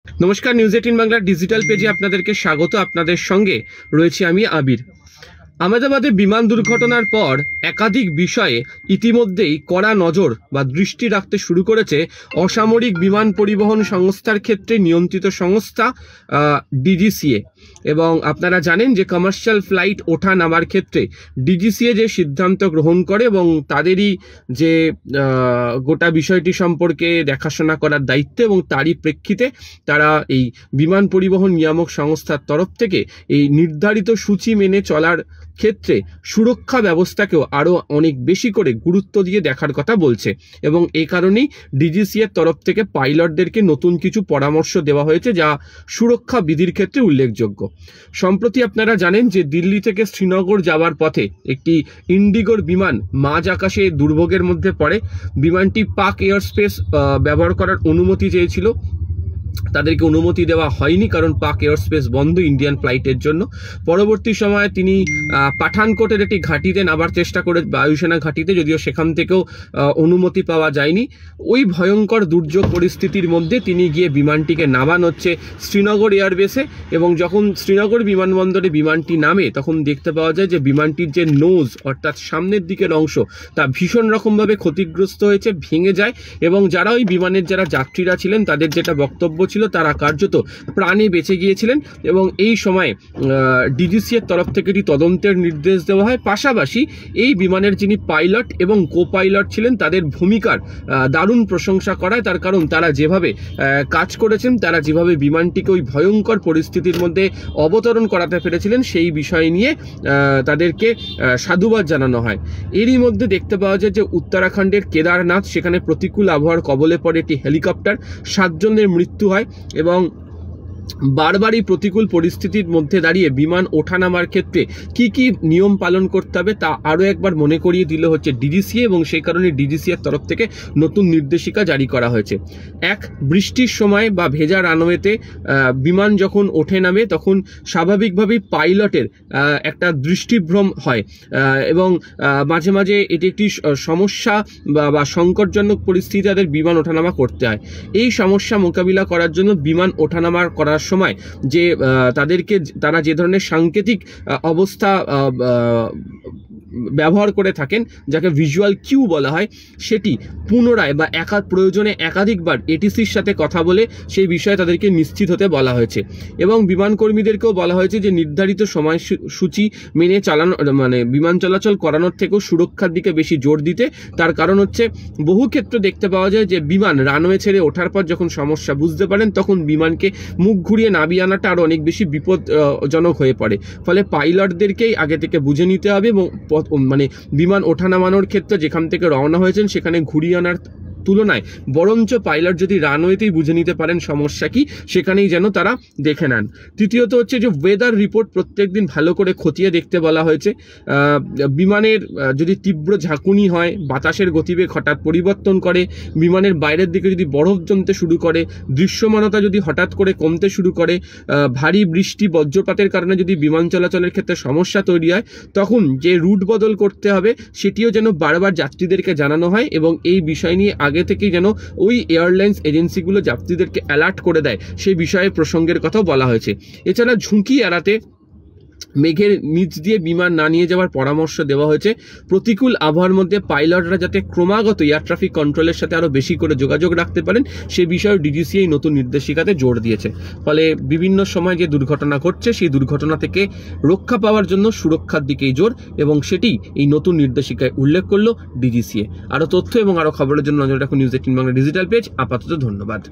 নমস্কার, নিউজ 18 বাংলার ডিজিটাল পেজে আপনাদেরকে স্বাগত। আপনাদের সঙ্গে রয়েছি আমি আবির। আহমেদাবাদে বিমান দুর্ঘটনার পর একাধিক বিষয়ে ইতিমধ্যেই কড়া নজর বা দৃষ্টি রাখতে শুরু করেছে অসামরিক বিমান পরিবহন সংস্থার ক্ষেত্রে নিয়ন্ত্রিত সংস্থা ডিজিসিএ। এবং আপনারা জানেন যে কমার্শিয়াল ফ্লাইট ওঠা নামার ক্ষেত্রে ডিজিসিএ যে সিদ্ধান্ত গ্রহণ করে এবং তাদেরই যে গোটা বিষয়টি সম্পর্কে দেখাশোনা করার দায়িত্ব, এবং তারই প্রেক্ষিতে তারা এই বিমান পরিবহন নিয়ামক সংস্থার তরফ থেকে এই নির্ধারিত সূচি মেনে চলার ক্ষেত্রে সুরক্ষা ব্যবস্থাকেও আরও অনেক বেশি করে গুরুত্ব দিয়ে দেখার কথা বলছে। এবং এই কারণেই ডিজিসিএর তরফ থেকে পাইলটদেরকে নতুন কিছু পরামর্শ দেওয়া হয়েছে, যা সুরক্ষা বিধির ক্ষেত্রে উল্লেখযোগ্য। সম্প্রতি আপনারা জানেন যে দিল্লি থেকে শ্রীনগর যাওয়ার পথে একটি ইন্ডিগোর বিমান মাঝ আকাশে দুর্ভোগের মধ্যে পড়ে। বিমানটি পাক এয়ার স্পেস ব্যবহার করার অনুমতি চেয়েছিল, তাদেরকে অনুমতি দেওয়া হয়নি, কারণ পাক এয়ার স্পেস বন্ধ ইন্ডিয়ান ফ্লাইটের জন্য। পরবর্তী সময়ে তিনি পাঠানকোটের একটি ঘাঁটিতে নামার চেষ্টা করে, বায়ুসেনা ঘাঁটিতে, যদিও সেখান থেকেও অনুমতি পাওয়া যায়নি। ওই ভয়ঙ্কর দুর্যোগ পরিস্থিতির মধ্যে তিনি গিয়ে বিমানটিকে নামান হচ্ছে শ্রীনগর এয়ারবেসে। এবং যখন শ্রীনগর বিমানবন্দরে বিমানটি নামে, তখন দেখতে পাওয়া যায় যে বিমানটির যে নোজ অর্থাৎ সামনের দিকের অংশ তা ভীষণ রকমভাবে ক্ষতিগ্রস্ত হয়েছে, ভেঙে যায়। এবং যারা ওই বিমানের যারা যাত্রীরা ছিলেন তাদের যেটা বক্তব্য ছিল, তারা কার্যত প্রাণে বেঁচে গিয়েছিলেন। এবং এই সময়ে ডিজিসিএর তরফ থেকে একটি তদন্তের নির্দেশ দেওয়া হয়। পাশাপাশি এই বিমানের যিনি পাইলট এবং কো পাইলট ছিলেন তাদের ভূমিকার দারুণ প্রশংসা করায়, তার কারণ তারা যেভাবে কাজ করেছেন, তারা যেভাবে বিমানটিকে ওই ভয়ঙ্কর পরিস্থিতির মধ্যে অবতরণ করাতে পেরেছিলেন, সেই বিষয় নিয়ে তাদেরকে সাধুবাদ জানানো হয়। এরই মধ্যে দেখতে পাওয়া যায় যে উত্তরাখণ্ডের কেদারনাথ, সেখানে প্রতিকূল আবহাওয়ার কবলে পড়ে একটি হেলিকপ্টার, 7 জনের মৃত্যু হয়। এবং বারবারই প্রতিকূল পরিস্থিতির মধ্যে দাঁড়িয়ে বিমান ওঠানামার ক্ষেত্রে কি কি নিয়ম পালন করতে হবে তা আরও একবার মনে করিয়ে দিল হচ্ছে ডিজিসিএ। এবং সেই কারণে ডিজিসিএর তরফ থেকে নতুন নির্দেশিকা জারি করা হয়েছে। বৃষ্টির সময় বা ভেজা রানওয়েতে বিমান যখন ওঠে নামে, তখন স্বাভাবিকভাবেই পাইলটের একটা দৃষ্টিভ্রম হয় এবং মাঝে মাঝে এটি একটি সমস্যা বা সংকটজনক পরিস্থিতি তাদের বিমান ওঠানামা করতে হয়। এই সমস্যা মোকাবিলা করার জন্য বিমান ওঠানামা করার সময় যে তারা যে ধরনের সাংকেতিক অবস্থা ব্যবহার করে থাকেন, যাকে ভিজুয়াল কিউ বলা হয়, সেটি পুনরায় বা প্রয়োজনে একাধিকবার এটিসির সাথে কথা বলে সেই বিষয়ে তাদেরকে নিশ্চিত হতে বলা হয়েছে। এবং বিমান কর্মীদেরকেও বলা হয়েছে যে নির্ধারিত সময়সূচি মেনে বিমান চলাচল করানোর থেকেও সুরক্ষার দিকে বেশি জোর দিতে। তার কারণ হচ্ছে বহু ক্ষেত্রে দেখতে পাওয়া যায় যে বিমান রানওয়ে ছেড়ে ওঠার পর যখন সমস্যা বুঝতে পারেন, তখন বিমানকে মুখ ঘুরিয়ে নামিয়ে আনাটা আরও অনেক বেশি বিপজ্জনক হয়ে পড়ে। ফলে পাইলটদেরকেই আগে থেকে বুঝে নিতে হবে এবং বিমান ওঠা নামানোর ক্ষেত্রে যেখান থেকে রওনা হয়েছেন সেখানে ঘুরিয়ে আনার তুলনায় বরঞ্চ পাইলট যদি রানওয়েতেই বুঝে নিতে পারেন সমস্যা কি, সেখানেই যেন তারা দেখে নেন। তৃতীয়ত হচ্ছে যে ওয়েদার রিপোর্ট প্রত্যেকদিন ভালো করে খতিয়ে দেখতে বলা হয়েছে। বিমানের যদি তীব্র ঝাঁকুনি হয়, বাতাসের গতিবেগ হঠাৎ পরিবর্তন করে, বিমানের বাইরের দিকে যদি বরফ জমতে শুরু করে, দৃশ্যমানতা যদি হঠাৎ করে কমতে শুরু করে, ভারী বৃষ্টি বজ্রপাতের কারণে যদি বিমান চলাচলের ক্ষেত্রে সমস্যা তৈরি হয়, তখন যে রুট বদল করতে হবে সেটিও যেন বারবার যাত্রীদেরকে জানানো হয়। এবং এই বিষয় নিয়ে আগে থেকেই যেন ওই এয়ারলাইন্স এজেন্সিগুলো যাত্রীদেরকে অ্যালার্ট করে দেয়, সেই বিষয়ে প্রসঙ্গের কথাও বলা হয়েছে। এছাড়া ঝুঁকি এড়াতে মেঘের নিচ দিয়ে বিমান না নিয়ে যাওয়ার পরামর্শ দেওয়া হয়েছে। প্রতিকূল আবহাওয়ার মধ্যে পাইলটরা যাতে ক্রমাগত এয়ার ট্রাফিক কন্ট্রোলের সাথে আরও বেশি করে যোগাযোগ রাখতে পারেন, সে বিষয়ে ডিজিসিএ নতুন নির্দেশিকাতে জোর দিয়েছে। ফলে বিভিন্ন সময় যে দুর্ঘটনা ঘটছে, সেই দুর্ঘটনা থেকে রক্ষা পাওয়ার জন্য সুরক্ষার দিকেই জোর, এবং সেটি এই নতুন নির্দেশিকায় উল্লেখ করলো ডিজিসিএ। আরও তথ্য এবং আরও খবরের জন্য নজর রাখুন নিউজ 18 বাংলা ডিজিটাল পেজ। আপাতত ধন্যবাদ।